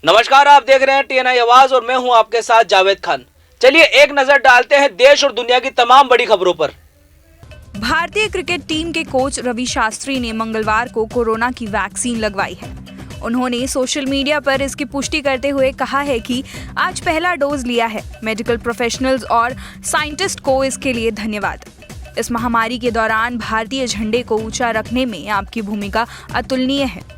नमस्कार, आप देख रहे हैं टीएनआई आवाज और मैं हूं आपके साथ जावेद खान। चलिए एक नजर डालते हैं देश और दुनिया की तमाम बड़ी खबरों पर। भारतीय क्रिकेट टीम के कोच रवि शास्त्री ने मंगलवार को कोरोना की वैक्सीन लगवाई है। उन्होंने सोशल मीडिया पर इसकी पुष्टि करते हुए कहा है कि आज पहला डोज लिया है। मेडिकल प्रोफेशनल्स और साइंटिस्ट को इसके लिए धन्यवाद। इस महामारी के दौरान भारतीय झंडे को ऊंचा रखने में आपकी भूमिका अतुलनीय है।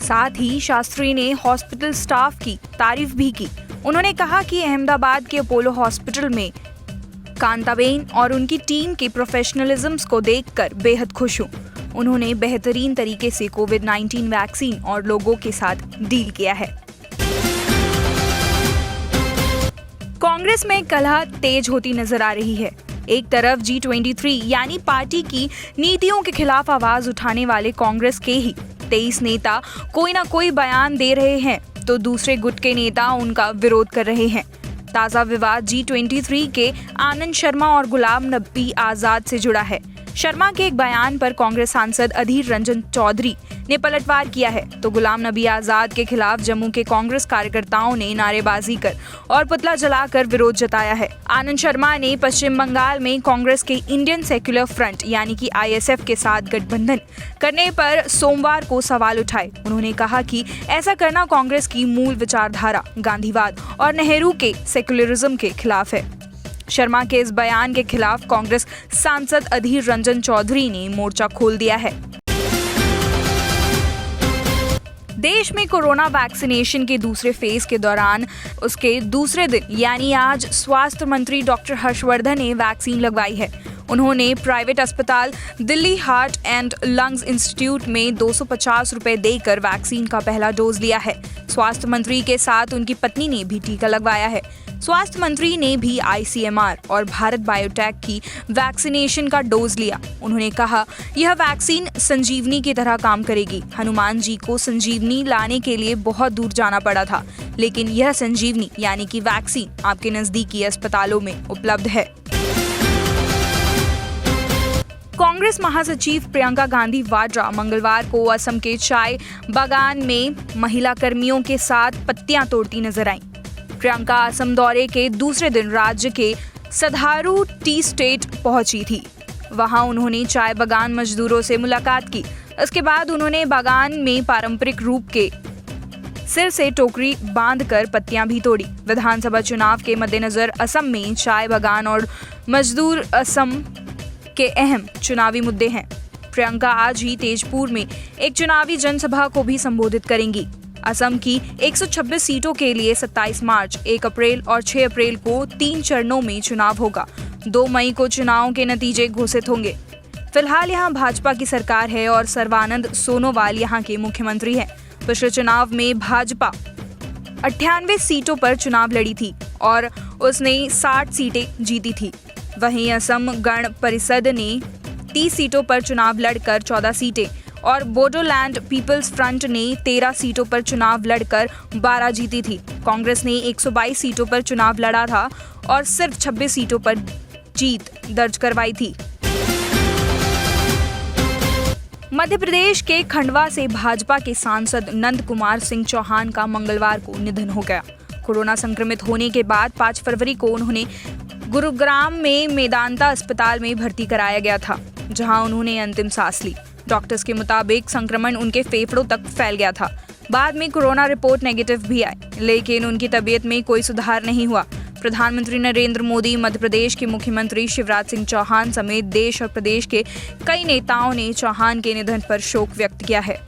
साथ ही शास्त्री ने हॉस्पिटल स्टाफ की तारीफ भी की। उन्होंने कहा कि अहमदाबाद के अपोलो हॉस्पिटल में कांताबेन और उनकी टीम के प्रोफेशनलिज्म को देखकर बेहद खुश हूं। उन्होंने बेहतरीन तरीके से कोविड-19 वैक्सीन और लोगों के साथ डील किया है। कांग्रेस में कलह तेज होती नजर आ रही है। एक तरफ G23 यानी पार्टी की नीतियों के खिलाफ आवाज उठाने वाले कांग्रेस के ही 23 नेता कोई ना कोई बयान दे रहे हैं, तो दूसरे गुट के नेता उनका विरोध कर रहे हैं। ताजा विवाद G23 के आनंद शर्मा और गुलाम नबी आजाद से जुड़ा है। शर्मा के एक बयान पर कांग्रेस सांसद अधीर रंजन चौधरी ने पलटवार किया है, तो गुलाम नबी आजाद के खिलाफ जम्मू के कांग्रेस कार्यकर्ताओं ने नारेबाजी कर और पुतला जलाकर विरोध जताया है। आनंद शर्मा ने पश्चिम बंगाल में कांग्रेस के इंडियन सेक्युलर फ्रंट यानी कि ISF के साथ गठबंधन करने पर सोमवार को सवाल उठाए। उन्होंने कहा कि ऐसा करना कांग्रेस की मूल विचारधारा गांधीवाद और नेहरू के सेक्युलरिज्म के खिलाफ है। शर्मा के इस बयान के खिलाफ कांग्रेस सांसद अधीर रंजन चौधरी ने मोर्चा खोल दिया है। देश में कोरोना वैक्सीनेशन के दूसरे फेज के दौरान उसके दूसरे दिन यानी आज स्वास्थ्य मंत्री डॉक्टर हर्षवर्धन ने वैक्सीन लगवाई है। उन्होंने प्राइवेट अस्पताल Delhi heart and lungs institute में 250 रुपए देकर वैक्सीन का पहला डोज लिया है। स्वास्थ्य मंत्री के साथ उनकी पत्नी ने भी टीका लगवाया है। स्वास्थ्य मंत्री ने भी ICMR और भारत बायोटेक की वैक्सीनेशन का डोज लिया। उन्होंने कहा, यह वैक्सीन संजीवनी की तरह काम करेगी। हनुमान जी को संजीवनी लाने के लिए बहुत दूर जाना पड़ा था, लेकिन यह संजीवनी यानी कि वैक्सीन आपके नजदीकी अस्पतालों में उपलब्ध है। कांग्रेस महासचिव प्रियंका गांधी वाड्रा मंगलवार को असम के चाय बागान में महिला कर्मियों के साथ पत्तियां तोड़ती नजर आईं। प्रियंका असम दौरे के दूसरे दिन राज्य के सधारू टी स्टेट पहुंची थी। वहां उन्होंने चाय बागान मजदूरों से मुलाकात की। इसके बाद उन्होंने बागान में पारंपरिक रूप के सिर से टोकरी बांधकर पत्तियां भी तोड़ी। विधानसभा चुनाव के मद्देनजर असम में चाय बागान और मजदूर असम के अहम चुनावी मुद्दे हैं। प्रियंका आज ही तेजपुर में एक चुनावी जनसभा को भी संबोधित करेंगी। असम की 126 सीटों के लिए 27 मार्च, 1 अप्रैल और 6 अप्रैल को 3 चरणों में चुनाव होगा। 2 मई को चुनाव के नतीजे घोषित होंगे। फिलहाल यहां भाजपा की सरकार है और सर्बानंद सोनोवाल यहां के मुख्यमंत्री हैं। पिछले चुनाव में भाजपा 98 सीटों पर चुनाव लड़ी थी और उसने 60 सीटें जीती थी। वहीं असम गण परिषद ने 30 सीटों पर चुनाव लड़कर 14 सीटें और बोडोलैंड पीपल्स फ्रंट ने 13 सीटों पर चुनाव लड़कर 12 जीती थी। कांग्रेस ने 122 सीटों पर चुनाव लड़ा था और सिर्फ 26 सीटों पर जीत दर्ज करवाई थी। मध्य प्रदेश के खंडवा से भाजपा के सांसद नंद कुमार सिंह चौहान का मंगलवार को निधन हो गया। कोरोना संक्रमित होने के बाद 5 फरवरी को उन्होंने गुरुग्राम में मेदांता अस्पताल में भर्ती कराया गया था, जहां उन्होंने अंतिम सांस ली। डॉक्टर्स के मुताबिक संक्रमण उनके फेफड़ों तक फैल गया था। बाद में कोरोना रिपोर्ट नेगेटिव भी आई, लेकिन उनकी तबीयत में कोई सुधार नहीं हुआ। प्रधानमंत्री नरेंद्र मोदी, मध्य प्रदेश के मुख्यमंत्री शिवराज सिंह चौहान समेत देश और प्रदेश के कई नेताओं ने चौहान के निधन पर शोक व्यक्त किया है।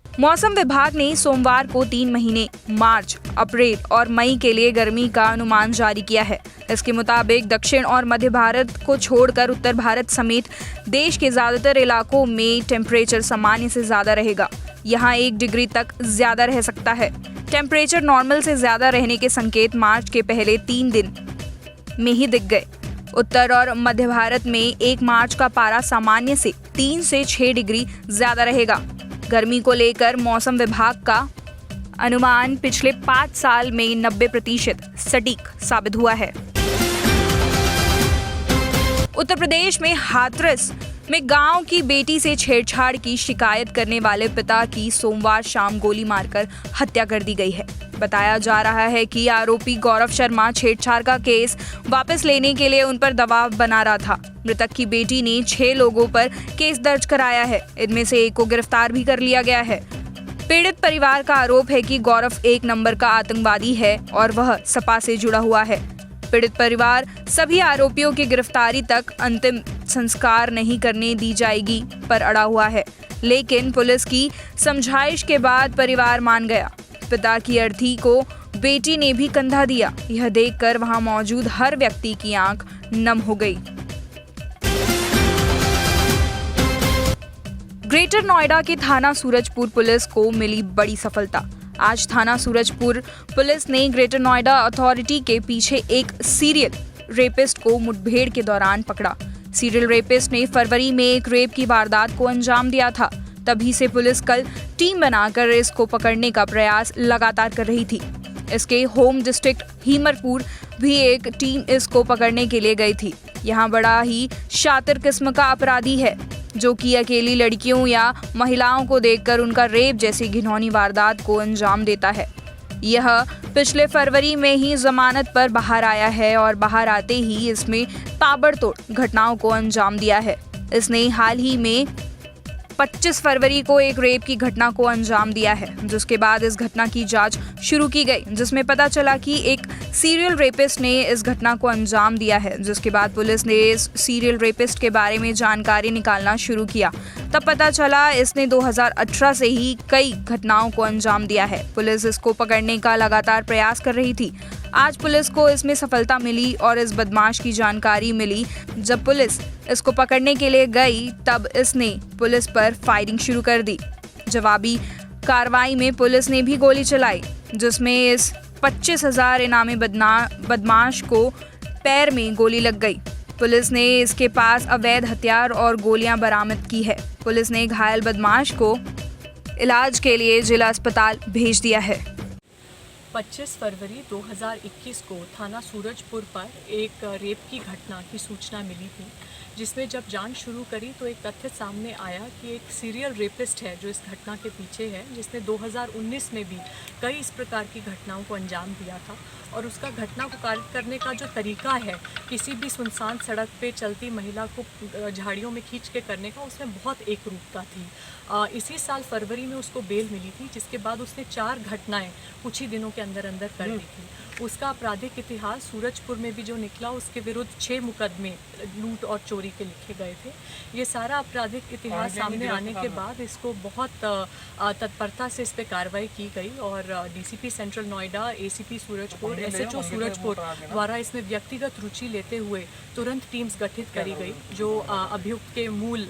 मौसम विभाग ने सोमवार को 3 महीने मार्च, अप्रैल और मई के लिए गर्मी का अनुमान जारी किया है। इसके मुताबिक दक्षिण और मध्य भारत को छोड़कर उत्तर भारत समेत देश के ज्यादातर इलाकों में टेम्परेचर सामान्य से ज्यादा रहेगा। यहाँ 1 डिग्री तक ज्यादा रह सकता है। टेम्परेचर नॉर्मल से ज्यादा रहने के संकेत मार्च के पहले 3 दिन में ही दिख गए। उत्तर और मध्य भारत में 1 मार्च का पारा सामान्य से 3 से 6 डिग्री ज्यादा रहेगा। गर्मी को लेकर मौसम विभाग का अनुमान पिछले 5 साल में 90% सटीक साबित हुआ है। उत्तर प्रदेश में हाथरस में गांव की बेटी से छेड़छाड़ की शिकायत करने वाले पिता की सोमवार शाम गोली मारकर हत्या कर दी गई है। बताया जा रहा है कि आरोपी गौरव शर्मा छेड़छाड़ का केस वापस लेने के लिए उन पर दबाव बना रहा था। मृतक की बेटी ने 6 लोगों पर केस दर्ज कराया है। इनमें से एक को गिरफ्तार भी कर लिया गया है। पीड़ित परिवार का आरोप है कि गौरव एक नंबर का आतंकवादी है और वह सपा से जुड़ा हुआ है। पीड़ित परिवार सभी आरोपियों की गिरफ्तारी तक अंतिम संस्कार नहीं करने दी जाएगी पर अड़ा हुआ है, लेकिन पुलिस की समझाइश के बाद परिवार मान गया। पिता की अर्थी को बेटी ने भी कंधा दिया। यह देखकर वहां मौजूद हर व्यक्ति की आंख नम हो गई। ग्रेटर नोएडा के थाना सूरजपुर पुलिस को मिली बड़ी सफलता। आज थाना सूरजपुर पुलिस ने ग्रेटर नोएडा अथॉरिटी के पीछे एक सीरियल रेपिस्ट को मुठभेड़ के दौरान पकड़ा। सीरियल रेपिस्ट ने फरवरी में एक रेप की वारदात को अंजाम दिया था। तभी से पुलिस कल टीम बनाकर इसको पकड़ने का प्रयास लगातार कर रही थी। इसके होम डिस्ट्रिक्ट हीमरपुर भी एक टीम इसको पकड़ने के लिए गई थी। यहाँ बड़ा ही शातिर किस्म का अपराधी है जो कि अकेली लड़कियों या महिलाओं को देखकर उनका रेप जैसी घिनौनी वारदात को अंजाम देता है। यह पिछले फरवरी में ही जमानत पर बाहर आया है और बाहर आते ही इसमें ताबड़तोड़ घटनाओं को अंजाम दिया है। इसने हाल ही में 25 फरवरी को एक रेप की घटना को अंजाम दिया है, जिसके बाद इस घटना की जांच शुरू की गई, जिसमें पता चला कि एक सीरियल रेपिस्ट ने इस घटना को अंजाम दिया है। जिसके बाद पुलिस ने इस सीरियल रेपिस्ट के बारे में जानकारी निकालना शुरू किया। तब पता चला इसने 2018 से ही कई घटनाओं को अंजाम दिया है। पुलिस इसको पकड़ने का लगातार प्रयास कर रही थी। आज पुलिस को इसमें सफलता मिली और इस बदमाश की जानकारी मिली। जब पुलिस इसको पकड़ने के लिए गई तब इसने पुलिस पर फायरिंग शुरू कर दी। जवाबी कार्रवाई में पुलिस ने भी गोली चलाई, जिसमें इस 25,000 इनामी बदमाश को पैर में गोली लग गई। पुलिस ने इसके पास अवैध हथियार और गोलियां बरामद की है। पुलिस ने घायल बदमाश को इलाज के लिए जिला अस्पताल भेज दिया है। 25 फरवरी 2021 को थाना सूरजपुर पर एक रेप की घटना की सूचना मिली थी, जिसमें जब जांच शुरू करी तो एक तथ्य सामने आया कि एक सीरियल रेपिस्ट है जो इस घटना के पीछे है, जिसने 2019 में भी कई इस प्रकार की घटनाओं को अंजाम दिया था। और उसका घटना को कारित करने का जो तरीका है, किसी भी सुनसान सड़क पे चलती महिला को झाड़ियों में खींच के करने का, उसमें बहुत एक रूपता थी। इसी साल फरवरी में उसको बेल मिली थी, जिसके बाद उसने 4 घटनाएं कुछ ही दिनों के अंदर कर दी थी। उसका आपराधिक इतिहास सूरजपुर में भी जो निकला, उसके विरुद्ध 6 मुकदमे लूट और चोरी के लिखे गए थे। ये सारा आपराधिक इतिहास सामने आने के बाद इसको बहुत तत्परता से इस पर कार्रवाई की गई और DCP central Noida, ACP Surajpur, SHO Surajpur द्वारा इसमें व्यक्तिगत रुचि लेते हुए तुरंत टीम्स गठित करी गई, जो अभियुक्त के मूल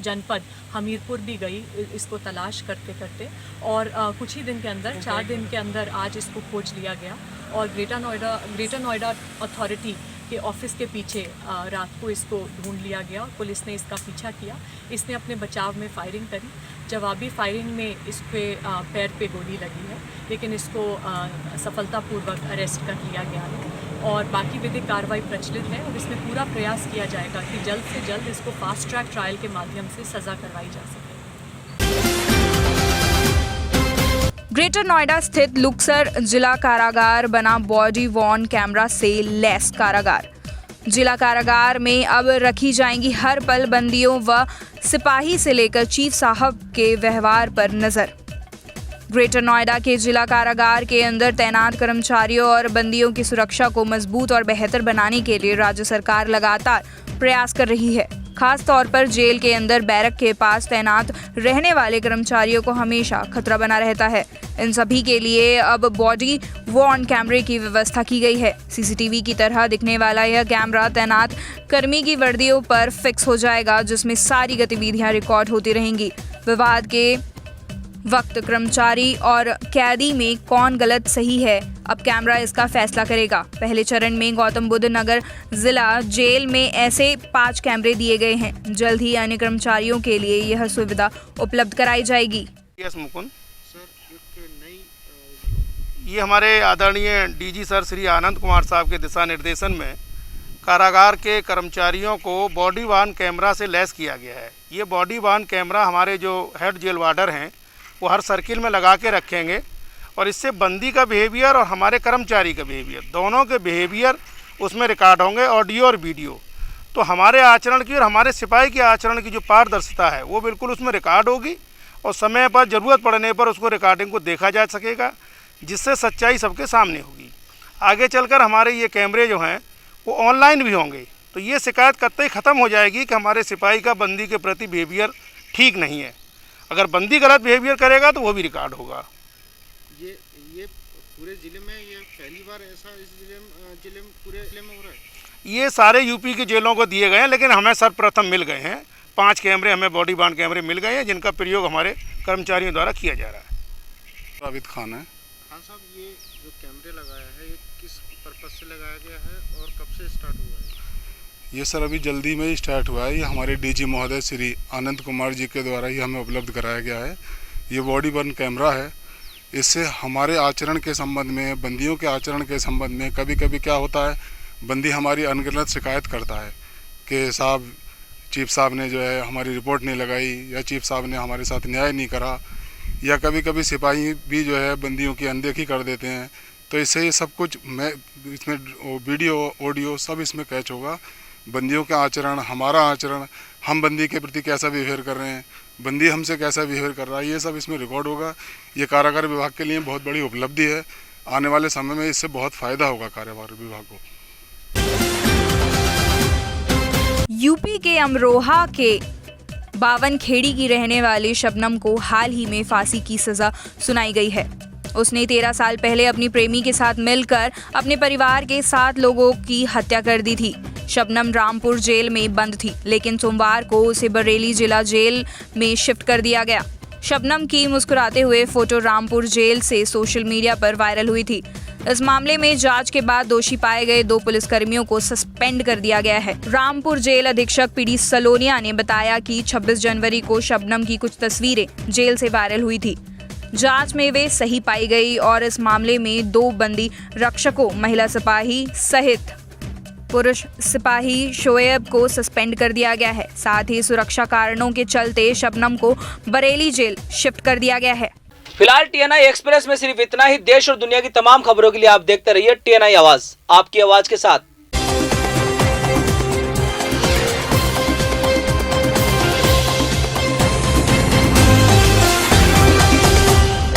जनपद हमीरपुर भी गई इसको तलाश करते करते, और कुछ ही दिन के अंदर 4 दिन के अंदर आज इसको खोज लिया गया और ग्रेटर नोएडा अथॉरिटी के ऑफिस के पीछे रात को इसको ढूंढ लिया गया। पुलिस ने इसका पीछा किया। इसने अपने बचाव में फायरिंग करी। जवाबी फायरिंग में इसके पैर पे गोली लगी है, लेकिन इसको सफलतापूर्वक अरेस्ट कर लिया गया है और बाकी विधिक कार्रवाई प्रचलित है और इसमें पूरा प्रयास किया जाएगा कि जल्द से जल्द इसको फास्ट ट्रैक ट्रायल के माध्यम से सज़ा करवाई जा सके। ग्रेटर नोएडा स्थित लुक्सर जिला कारागार बना बॉडी वॉर्न कैमरा से लैस कारागार। जिला कारागार में अब रखी जाएंगी हर पल बंदियों व सिपाही से लेकर चीफ साहब के व्यवहार पर नजर। ग्रेटर नोएडा के जिला कारागार के अंदर तैनात कर्मचारियों और बंदियों की सुरक्षा को मजबूत और बेहतर बनाने के लिए राज्य सरकार लगातार प्रयास कर रही है। खास तौर पर जेल के अंदर बैरक के पास तैनात रहने वाले कर्मचारियों को हमेशा खतरा बना रहता है। इन सभी के लिए अब बॉडी वॉर्न कैमरे की व्यवस्था की गई है। सीसीटीवी की तरह दिखने वाला यह कैमरा तैनात कर्मी की वर्दियों पर फिक्स हो जाएगा, जिसमें सारी गतिविधियां रिकॉर्ड होती रहेंगी। विवाद के वक्त कर्मचारी और कैदी में कौन गलत सही है, अब कैमरा इसका फैसला करेगा। पहले चरण में गौतम बुद्ध नगर जिला जेल में ऐसे 5 कैमरे दिए गए हैं। जल्द ही अन्य कर्मचारियों के लिए यह सुविधा उपलब्ध कराई जाएगी। मुकुंद ये हमारे आदरणीय डीजी सर श्री आनंद कुमार साहब के दिशा निर्देशन में कारागार के कर्मचारियों को बॉडी वार्न कैमरा से लैस किया गया है। ये बॉडी वार्न कैमरा हमारे जो हेड जेल वार्डर हैं वो हर सर्किल में लगा के रखेंगे और इससे बंदी का बिहेवियर और हमारे कर्मचारी का बिहेवियर, दोनों के बिहेवियर उसमें रिकॉर्ड होंगे, ऑडियो और वीडियो। तो हमारे आचरण की और हमारे सिपाही के आचरण की जो पारदर्शिता है वो बिल्कुल उसमें रिकॉर्ड होगी और समय पर ज़रूरत पड़ने पर उसको रिकॉर्डिंग को देखा जा सकेगा, जिससे सच्चाई सबके सामने होगी। आगे चलकर हमारे ये कैमरे जो हैं वो ऑनलाइन भी होंगे, तो ये शिकायत कतई ख़त्म हो जाएगी कि हमारे सिपाही का बंदी के प्रति बिहेवियर ठीक नहीं है। अगर बंदी गलत बिहेवियर करेगा तो वो भी रिकॉर्ड होगा। ये पूरे ज़िले में ये पहली बार ऐसा इस जिले में पूरे जिले में हो रहा है? ये सारे यूपी के जेलों को दिए गए हैं, लेकिन हमें सर्वप्रथम मिल गए हैं 5 कैमरे, हमें बॉडी वार्न कैमरे मिल गए हैं जिनका प्रयोग हमारे कर्मचारियों द्वारा किया जा रहा है। जावेद खान है। खान साहब, ये जो कैमरे लगाया है ये किस पर्पज़ से लगाया गया है और कब से स्टार्ट हुआ है? ये सर अभी जल्दी में ही स्टार्ट हुआ है। ये हमारे डीजी महोदय श्री आनंद कुमार जी के द्वारा ही हमें उपलब्ध कराया गया है। ये बॉडी वार्न कैमरा है। इससे हमारे आचरण के संबंध में, बंदियों के आचरण के संबंध में कभी कभी क्या होता है, बंदी हमारी अनगिनत शिकायत करता है कि साहब चीफ साहब ने जो है हमारी रिपोर्ट नहीं लगाई या चीफ साहब ने हमारे साथ न्याय नहीं करा, या कभी कभी सिपाही भी जो है बंदियों की अनदेखी कर देते हैं। तो इससे ये सब कुछ इसमें वीडियो ऑडियो सब इसमें कैच होगा। बंदियों का आचरण, हमारा आचरण, हम बंदी के प्रति कैसा बिहेवियर कर रहे हैं, बंदी हमसे कैसा बिहेवियर कर रहा है, ये सब इसमें रिकॉर्ड होगा। ये कारागार विभाग के लिए बहुत बड़ी उपलब्धि है। आने वाले समय में इससे बहुत फ़ायदा होगा कारागार विभाग को। यूपी के अमरोहा के बावनखेड़ी की रहने वाली शबनम को हाल ही में फांसी की सजा सुनाई गई है। उसने 13 साल पहले अपनी प्रेमी के साथ मिलकर अपने परिवार के 7 लोगों की हत्या कर दी थी। शबनम रामपुर जेल में बंद थी, लेकिन सोमवार को उसे बरेली जिला जेल में शिफ्ट कर दिया गया। शबनम की मुस्कुराते हुए फोटो रामपुर जेल से सोशल मीडिया पर वायरल हुई थी। इस मामले में जांच के बाद दोषी पाए गए 2 पुलिसकर्मियों को सस्पेंड कर दिया गया है। रामपुर जेल अधीक्षक पीडी सलोनिया ने बताया कि 26 जनवरी को शबनम की कुछ तस्वीरें जेल से वायरल हुई थी। जांच में वे सही पाई गई और इस मामले में 2 बंदी रक्षकों, महिला सिपाही सहित पुरुष सिपाही शोएब को सस्पेंड कर दिया गया है। साथ ही सुरक्षा कारणों के चलते शबनम को बरेली जेल शिफ्ट कर दिया गया है। फिलहाल TNI एक्सप्रेस में सिर्फ इतना ही। देश और दुनिया की तमाम खबरों के लिए आप देखते रहिए TNI आवाज, आपकी आवाज के साथ।